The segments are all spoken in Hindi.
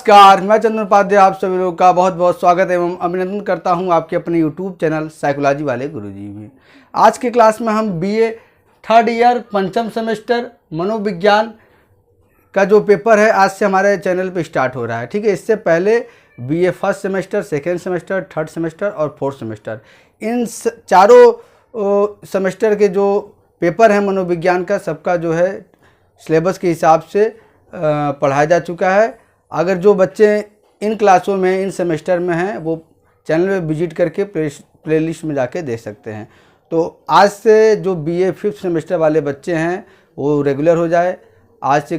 नमस्कार, मैं चंदन उपाध्याय आप सभी लोगों का बहुत बहुत स्वागत एवं अभिनंदन करता हूं आपके अपने यूट्यूब चैनल साइकोलॉजी वाले गुरुजी में। आज की क्लास में हम बीए थर्ड ईयर पंचम सेमेस्टर मनोविज्ञान का जो पेपर है आज से हमारे चैनल पे स्टार्ट हो रहा है। ठीक है, इससे पहले BA first semester, second semester, third semester और फोर्थ सेमेस्टर, इन चारों सेमेस्टर के जो पेपर हैं मनोविज्ञान का, सबका जो है सिलेबस के हिसाब से पढ़ाया जा चुका है। अगर जो बच्चे इन क्लासों में इन सेमेस्टर में हैं वो चैनल में विजिट करके प्लेलिस्ट में जाके देख सकते हैं। तो आज से जो बीए फिफ्थ सेमेस्टर वाले बच्चे हैं वो रेगुलर हो जाए। आज से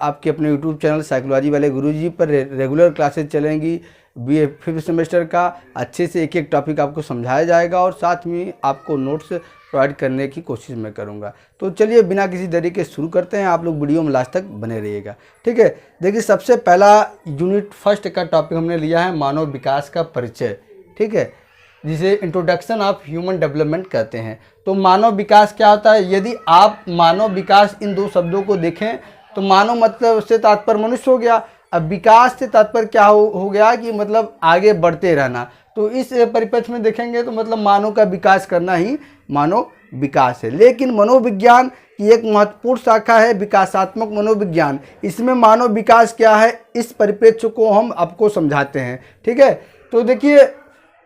आपके अपने यूट्यूब चैनल साइकोलॉजी वाले गुरुजी पर रेगुलर क्लासेस चलेंगी। बीए फिफ्थ सेमेस्टर का अच्छे से एक एक टॉपिक आपको समझाया जाएगा और साथ में आपको नोट्स प्रोवाइड करने की कोशिश मैं करूंगा। तो चलिए बिना किसी देरी के शुरू करते हैं। आप लोग वीडियो में लास्ट तक बने रहिएगा। ठीक है, देखिए सबसे पहला यूनिट फर्स्ट का टॉपिक हमने लिया है मानव विकास का परिचय। ठीक है, जिसे इंट्रोडक्शन ऑफ ह्यूमन डेवलपमेंट कहते हैं। तो मानव विकास क्या होता है? यदि आप मानव विकास इन दो शब्दों को देखें तो मानव मतलब से तात्पर्य मनुष्य हो गया। अब विकास से तात्पर्य क्या हो गया कि मतलब आगे बढ़ते रहना। तो इस परिप्रेक्ष्य में देखेंगे तो मतलब मानव का विकास करना ही मानव विकास है। लेकिन मनोविज्ञान की एक महत्वपूर्ण शाखा है विकासात्मक मनोविज्ञान। इसमें मानव विकास क्या है इस परिप्रेक्ष्य को हम आपको समझाते हैं। ठीक है, तो देखिए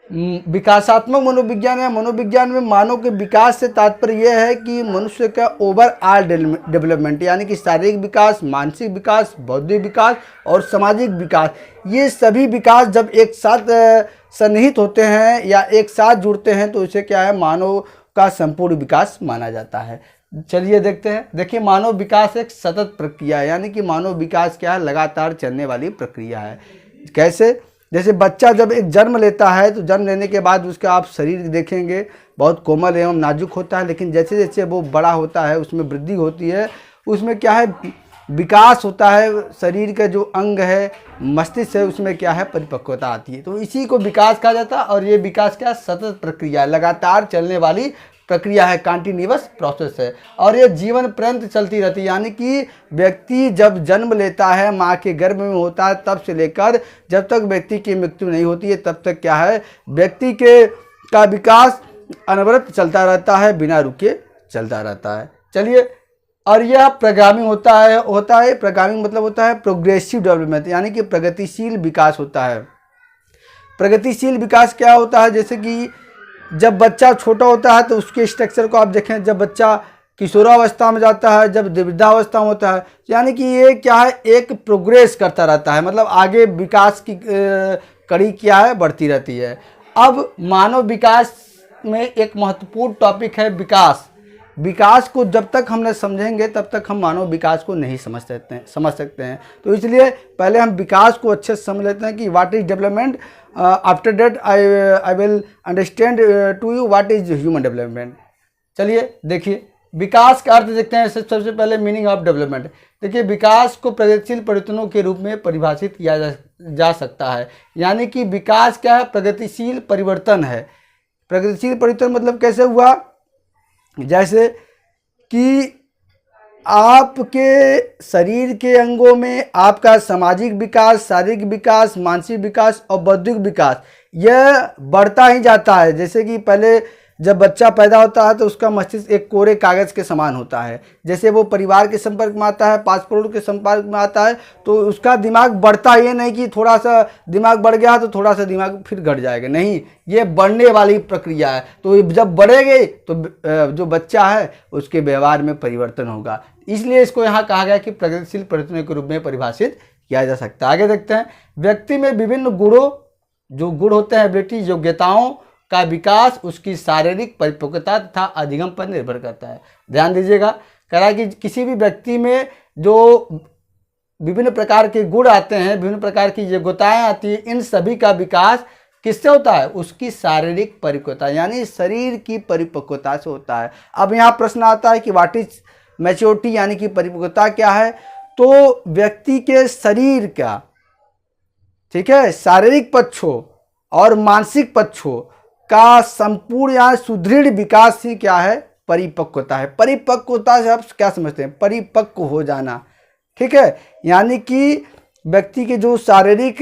विकासात्मक मनोविज्ञान या मनोविज्ञान में मानव के विकास से तात्पर्य यह है कि मनुष्य का ओवरऑल डेवलपमेंट, यानी कि शारीरिक विकास, मानसिक विकास, बौद्धिक विकास और सामाजिक विकास, ये सभी विकास जब एक साथ सन्निहित होते हैं या एक साथ जुड़ते हैं तो इसे क्या है, मानव का संपूर्ण विकास माना जाता है। चलिए देखते हैं। देखिए मानव विकास एक सतत प्रक्रिया है, यानी कि मानव विकास क्या है, लगातार चलने वाली प्रक्रिया है। कैसे? जैसे बच्चा जब एक जन्म लेता है तो जन्म लेने के बाद उसका आप शरीर देखेंगे बहुत कोमल एवं नाजुक होता है, लेकिन जैसे जैसे वो बड़ा होता है उसमें वृद्धि होती है, उसमें क्या है, विकास होता है। शरीर का जो अंग है, मस्तिष्क है, उसमें क्या है, परिपक्वता आती है। तो इसी को विकास कहा जाता है। और ये विकास क्या, सतत प्रक्रिया, लगातार चलने वाली प्रक्रिया है, कंटिन्यूअस प्रोसेस है और ये जीवन पर्यंत चलती रहती है। यानी कि व्यक्ति जब जन्म लेता है, माँ के गर्भ में होता है, तब से लेकर जब तक व्यक्ति की मृत्यु नहीं होती है तब तक क्या है, व्यक्ति का विकास अनवरत चलता रहता है, बिना रुके चलता रहता है। चलिए, और यह प्रोग्रामिंग होता है। प्रोग्रामिंग मतलब होता है प्रोग्रेसिव डेवलपमेंट, यानी कि प्रगतिशील विकास होता है। प्रगतिशील विकास क्या होता है? जैसे कि जब बच्चा छोटा होता है तो उसके स्ट्रक्चर को आप देखें, जब बच्चा किशोरावस्था में जाता है, जब वृद्धावस्था में होता है, यानी कि ये क्या है, एक प्रोग्रेस करता रहता है, मतलब आगे विकास की कड़ी क्या है, बढ़ती रहती है। अब मानव विकास में एक महत्वपूर्ण टॉपिक है विकास। विकास को जब तक हम न समझेंगे तब तक हम मानव विकास को नहीं समझ सकते हैं। तो इसलिए पहले हम विकास को अच्छे से समझ लेते हैं कि what is development. After that I will understand to you what is human development. चलिए देखिए विकास का अर्थ देखते हैं। सबसे पहले मीनिंग ऑफ डेवलपमेंट। देखिए विकास को प्रगतिशील परिवर्तनों के रूप में परिभाषित किया जा सकता है। यानी कि विकास क्या है, प्रगतिशील परिवर्तन है। प्रगतिशील परिवर्तन मतलब कैसे हुआ? जैसे कि आपके शरीर के अंगों में आपका सामाजिक विकास, शारीरिक विकास, मानसिक विकास और बौद्धिक विकास यह बढ़ता ही जाता है। जैसे कि पहले जब बच्चा पैदा होता है तो उसका मस्तिष्क एक कोरे कागज़ के समान होता है। जैसे वो परिवार के संपर्क में आता है, पास पड़ोस के संपर्क में आता है तो उसका दिमाग बढ़ता, ये नहीं कि थोड़ा सा दिमाग बढ़ गया तो थोड़ा सा दिमाग फिर घट जाएगा, नहीं, ये बढ़ने वाली प्रक्रिया है। तो जब बढ़ेगी तो जो बच्चा है उसके व्यवहार में परिवर्तन होगा। इसलिए इसको यहाँ कहा गया कि प्रगतिशील परिवर्तन के रूप में परिभाषित किया जा सकता है। आगे देखते हैं। व्यक्ति में विभिन्न गुणों, जो गुण होते हैं, एबिलिटी, योग्यताओं का विकास उसकी शारीरिक परिपक्वता तथा अधिगम पर निर्भर करता है। ध्यान दीजिएगा, कह रहा है कि किसी भी व्यक्ति में जो विभिन्न प्रकार के गुण आते हैं, विभिन्न प्रकार की योग्यताएं आती हैं, इन सभी का विकास किससे होता है? उसकी शारीरिक परिपक्वता, यानी शरीर की परिपक्वता से होता है। अब यहाँ प्रश्न आता है कि व्हाट इज मैच्योरिटी, यानी कि परिपक्वता क्या है? तो व्यक्ति के शरीर का, ठीक है, शारीरिक पक्षों और मानसिक पक्षों का संपूर्ण या सुदृढ़ विकास ही क्या है? परिपक्वता है। परिपक्वता से आप क्या समझते हैं? परिपक्व हो जाना। ठीक है, यानी कि व्यक्ति के जो शारीरिक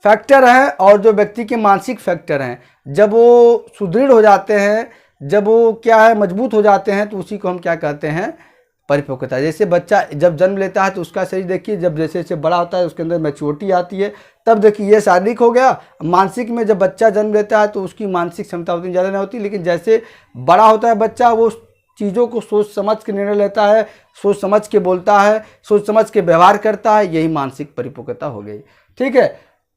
फैक्टर हैं और जो व्यक्ति के मानसिक फैक्टर हैं, जब वो सुदृढ़ हो जाते हैं, जब वो क्या है मजबूत हो जाते हैं, तो उसी को हम क्या कहते हैं, परिपक्वता। जैसे बच्चा जब जन्म लेता है तो उसका शरीर देखिए जब जैसे जैसे बड़ा होता है उसके अंदर मैच्योरिटी आती है, तब देखिए ये शारीरिक हो गया। मानसिक में जब बच्चा जन्म लेता है तो उसकी मानसिक क्षमता उतनी ज़्यादा नहीं होती, लेकिन जैसे बड़ा होता है बच्चा वो चीज़ों को सोच समझ के निर्णय लेता है, सोच समझ के बोलता है, सोच समझ के व्यवहार करता है, यही मानसिक परिपक्वता हो गई। ठीक है,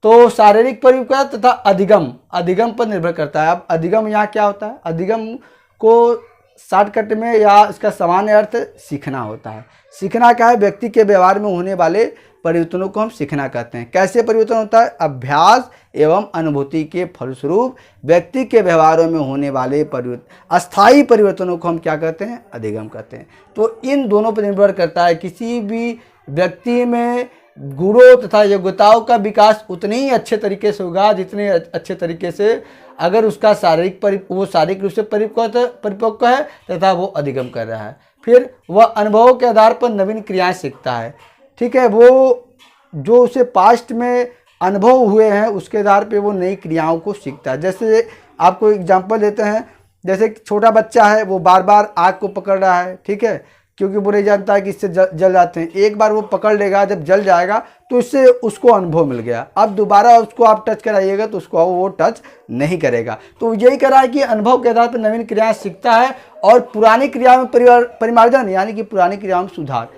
तो शारीरिक परिपक्वता तथा अधिगम पर निर्भर करता है। अब अधिगम यहाँ क्या होता है, अधिगम को शॉर्टकट में या इसका सामान्य अर्थ सीखना होता है। सीखना क्या है, व्यक्ति के व्यवहार में होने वाले परिवर्तनों को हम सीखना कहते हैं। कैसे परिवर्तन होता है, अभ्यास एवं अनुभूति के फलस्वरूप व्यक्ति के व्यवहारों में होने वाले अस्थायी परिवर्तनों को हम क्या कहते हैं, अधिगम कहते हैं। तो इन दोनों पर निर्भर करता है। किसी भी व्यक्ति में गुणों तथा योग्यताओं का विकास उतने ही अच्छे तरीके से होगा जितने अच्छे तरीके से अगर उसका वो शारीरिक रूप से परिपक्व है तथा वो अधिगम कर रहा है। फिर वह अनुभवों के आधार पर नवीन क्रियाएं सीखता है। ठीक है, वो जो उसे पास्ट में अनुभव हुए हैं उसके आधार पे वो नई क्रियाओं को सीखता है। जैसे आपको एग्जांपल देते हैं, जैसे छोटा बच्चा है वो बार बार आग को पकड़ रहा है, ठीक है, क्योंकि वो नहीं जानता है कि इससे जल जाते हैं। एक बार वो पकड़ लेगा, जब जल जाएगा तो इससे उसको अनुभव मिल गया। अब दोबारा उसको आप टच कराइएगा तो उसको वो टच नहीं करेगा। तो यही कह रहा है कि अनुभव के आधार पर नवीन क्रियाएं सीखता है और पुरानी क्रिया में परिमार्जन यानी कि पुरानी क्रियाओं में सुधार।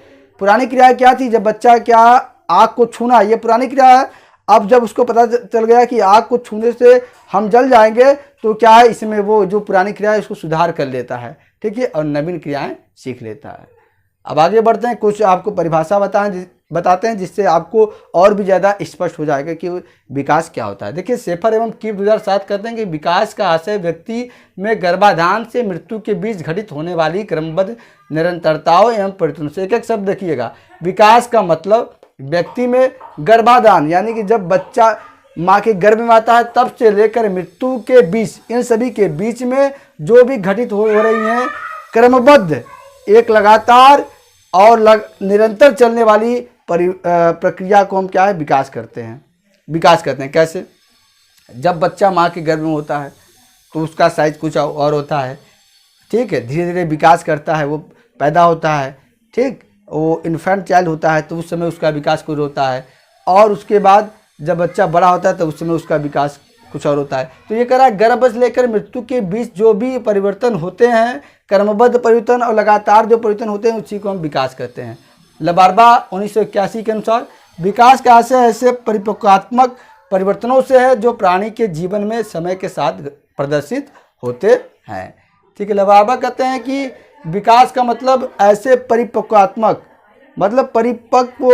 पुरानी क्रिया क्या थी, जब बच्चा क्या आग को छूना, ये पुरानी क्रिया है। अब जब उसको पता चल गया कि आग को छूने से हम जल जाएंगे तो क्या है, इसमें वो जो पुरानी क्रिया है उसको सुधार कर लेता है। ठीक है, और नवीन क्रियाएं सीख लेता है। अब आगे बढ़ते हैं, कुछ आपको परिभाषा बताते हैं जिससे आपको और भी ज़्यादा स्पष्ट हो जाएगा कि विकास क्या होता है। देखिए, शेफर एवं कीप 2007 कहते हैं कि विकास का आशय व्यक्ति में गर्भाधान से मृत्यु के बीच घटित होने वाली क्रमबद्ध निरंतरताओं एवं परिवर्तन से। एक एक शब्द देखिएगा, विकास का मतलब व्यक्ति में गर्भाधान यानी कि जब बच्चा माँ के गर्भ में आता है तब से लेकर मृत्यु के बीच, इन सभी के बीच में जो भी घटित हो रही हैं क्रमबद्ध, एक लगातार और निरंतर चलने वाली प्रक्रिया को हम क्या है, विकास करते हैं। कैसे, जब बच्चा माँ के गर्भ में होता है तो उसका साइज कुछ और होता है। ठीक है, धीरे धीरे विकास करता है, वो पैदा होता है। ठीक, वो इन्फेंट चाइल्ड होता है तो उस समय उसका विकास कुछ होता है, और उसके बाद जब बच्चा बड़ा होता है तो उस समय उसका विकास कुछ और होता है। तो ये कह रहा है गर्भ से लेकर मृत्यु के बीच जो भी परिवर्तन होते हैं, क्रमबद्ध परिवर्तन और लगातार जो परिवर्तन होते हैं, उसी को हम विकास कहते हैं। लबार्बा 1981 के अनुसार विकास का आशय ऐसे परिपक्वात्मक परिवर्तनों से है जो प्राणी के जीवन में समय के साथ प्रदर्शित होते हैं। ठीक है, लबार्बा कहते हैं कि विकास का मतलब ऐसे परिपक्वात्मक मतलब परिपक्व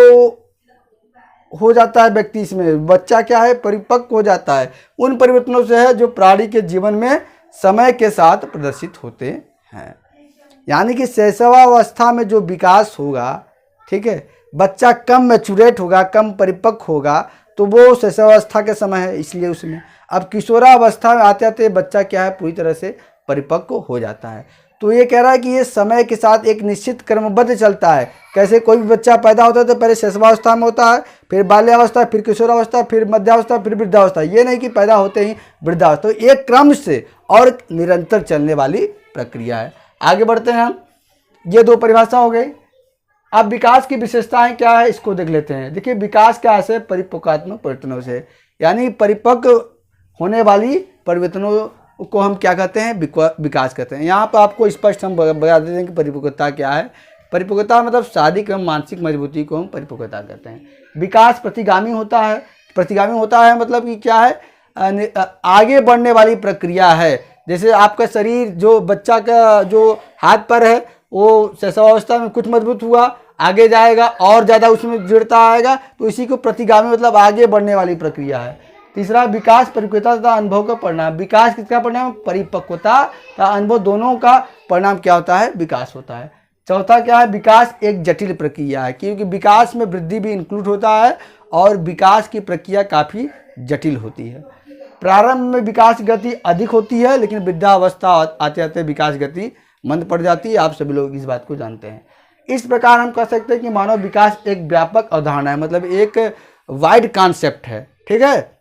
हो जाता है व्यक्ति, इसमें बच्चा क्या है, परिपक्व हो जाता है उन परिवर्तनों से है जो प्राणी के जीवन में समय के साथ प्रदर्शित होते हैं। यानी कि शैशवावस्था में जो विकास होगा, ठीक है, बच्चा कम मैचुरेट होगा, कम परिपक्व होगा, तो वो शैशवावस्था के समय है, इसलिए उसमें। अब किशोरावस्था में आते आते बच्चा क्या है, पूरी तरह से परिपक्व हो जाता है। तो ये कह रहा है कि ये समय के साथ एक निश्चित क्रमबद्ध चलता है। कैसे, कोई भी बच्चा पैदा होता है तो पहले शैशवावस्था में होता है, फिर बाल्यावस्था, फिर किशोरावस्था, फिर मध्यावस्था, फिर वृद्धावस्था। ये नहीं कि पैदा होते ही वृद्धावस्था, तो एक क्रम से और निरंतर चलने वाली प्रक्रिया है। आगे बढ़ते हैं हम, ये दो परिभाषा हो गई। अब विकास की विशेषताएं क्या है इसको देख लेते हैं। देखिए, विकास का आशय परिपक्वात्मक परिवर्तनों से, यानी परिपक्व होने वाली परिवर्तनों को हम क्या कहते हैं, विकास कहते हैं। यहाँ पर आपको स्पष्ट हम बता देते हैं कि परिपक्वता क्या है। परिपक्वता मतलब शारीरिक एवं मानसिक मजबूती को हम परिपक्वता कहते हैं। विकास प्रतिगामी होता है मतलब कि क्या है, आगे बढ़ने वाली प्रक्रिया है। जैसे आपका शरीर, जो बच्चा का जो हाथ पैर है वो शैशवावस्था में कुछ मजबूत हुआ, आगे जाएगा और ज़्यादा उसमें दृढ़ता आएगा, तो इसी को प्रतिगामी मतलब आगे बढ़ने वाली प्रक्रिया है। तीसरा, विकास परिपक्वता तथा अनुभव का परिणाम। विकास किसका परिणाम, परिपक्वता तथा अनुभव दोनों का परिणाम क्या होता है, विकास होता है। चौथा क्या है, विकास एक जटिल प्रक्रिया है, क्योंकि विकास में वृद्धि भी इंक्लूड होता है और विकास की प्रक्रिया काफ़ी जटिल होती है। प्रारंभ में विकास गति अधिक होती है, लेकिन वृद्धावस्था आते आते विकास गति मंद पड़ जाती है। आप सभी लोग इस बात को जानते हैं। इस प्रकार हम कह सकते हैं कि मानव विकास एक व्यापक अवधारणा है, मतलब एक वाइड कॉन्सेप्ट है, ठीक है।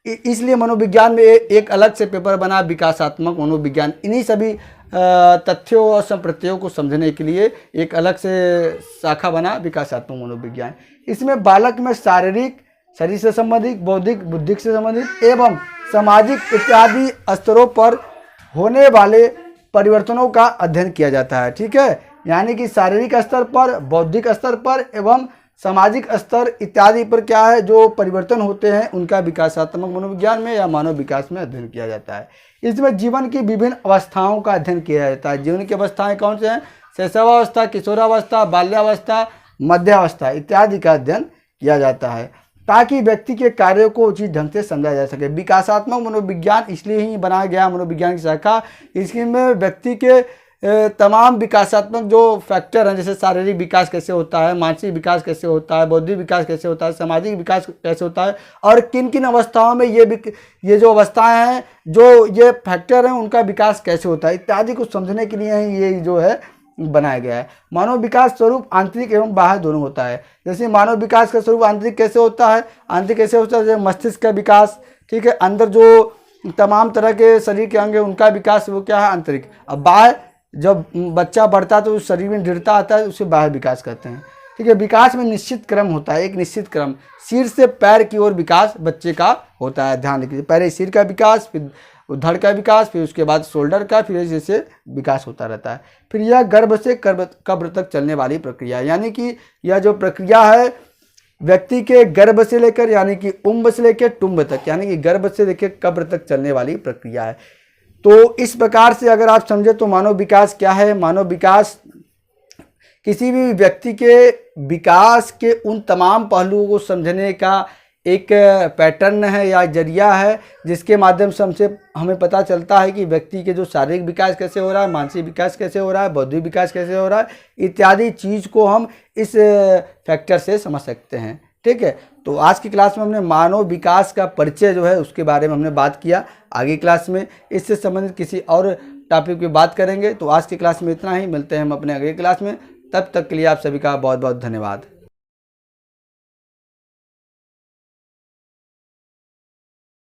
इसलिए मनोविज्ञान में एक अलग से पेपर बना विकासात्मक मनोविज्ञान। इन्हीं सभी तथ्यों और संप्रत्ययों को समझने के लिए एक अलग से शाखा बना विकासात्मक मनोविज्ञान। इसमें बालक में शारीरिक, शरीर से संबंधित, बौद्धिक, बुद्धि से संबंधित एवं सामाजिक इत्यादि स्तरों पर होने वाले परिवर्तनों का अध्ययन किया जाता है, ठीक है। यानी कि शारीरिक स्तर पर, बौद्धिक स्तर पर एवं सामाजिक स्तर इत्यादि पर क्या है जो परिवर्तन होते हैं उनका विकासात्मक मनोविज्ञान में या मानव विकास में अध्ययन किया जाता है। इसमें जीवन की विभिन्न अवस्थाओं का अध्ययन किया जाता है। जीवन की अवस्थाएं कौन से हैं? शैशवावस्था, किशोरावस्था, बाल्यावस्था, मध्यावस्था इत्यादि का अध्ययन किया जाता है ताकि व्यक्ति के कार्यों को उचित ढंग से समझा जा सके। विकासात्मक मनोविज्ञान इसलिए ही बनाया गया मनोविज्ञान की शाखा, इसमें व्यक्ति के तमाम विकासात्मक जो फैक्टर हैं, जैसे शारीरिक विकास कैसे होता है, मानसिक विकास कैसे होता है, बौद्धिक विकास कैसे होता है, सामाजिक विकास कैसे होता है और किन किन अवस्थाओं में ये जो अवस्थाएं हैं, जो ये फैक्टर हैं, उनका विकास कैसे होता है इत्यादि को समझने के लिए ही ये जो है बनाया गया है। मानव विकास स्वरूप आंतरिक एवं बाह्य दोनों होता है। जैसे मानव विकास का स्वरूप आंतरिक कैसे होता है? आंतरिक कैसे होता है? जैसे मस्तिष्क का विकास, ठीक है, अंदर जो तमाम तरह के शरीर के अंग हैं उनका विकास, वो क्या है? आंतरिक। अब बाह्य, जब बच्चा बढ़ता है तो उस शरीर में दृढ़ता आता है, उसे बाह्य विकास कहते हैं, ठीक है। विकास में निश्चित क्रम होता है, एक निश्चित क्रम, सिर से पैर की ओर विकास बच्चे का होता है। ध्यान रखिए, पहले सिर का विकास, फिर धड़ का विकास, फिर उसके बाद शोल्डर का, फिर जैसे विकास होता रहता है। फिर यह गर्भ से कब्र तक चलने वाली प्रक्रिया, यानी कि यह जो प्रक्रिया है व्यक्ति के गर्भ से लेकर यानी कि उम्ब से लेकर टुम्ब तक, यानी कि गर्भ से लेकर कब्र तक चलने वाली प्रक्रिया है। तो इस प्रकार से अगर आप समझे तो मानव विकास क्या है? मानव विकास किसी भी व्यक्ति के विकास के उन तमाम पहलुओं को समझने का एक पैटर्न है या जरिया है, जिसके माध्यम से हमें पता चलता है कि व्यक्ति के जो शारीरिक विकास कैसे हो रहा है, मानसिक विकास कैसे हो रहा है, बौद्धिक विकास कैसे हो रहा है इत्यादि चीज़ को हम इस फैक्टर से समझ सकते हैं, ठीक है। तो आज की क्लास में हमने मानव विकास का परिचय जो है उसके बारे में हमने बात किया। आगे क्लास में इससे संबंधित किसी और टॉपिक पे बात करेंगे। तो आज की क्लास में इतना ही, मिलते हैं हम अपने अगली क्लास में। तब तक के लिए आप सभी का बहुत बहुत धन्यवाद।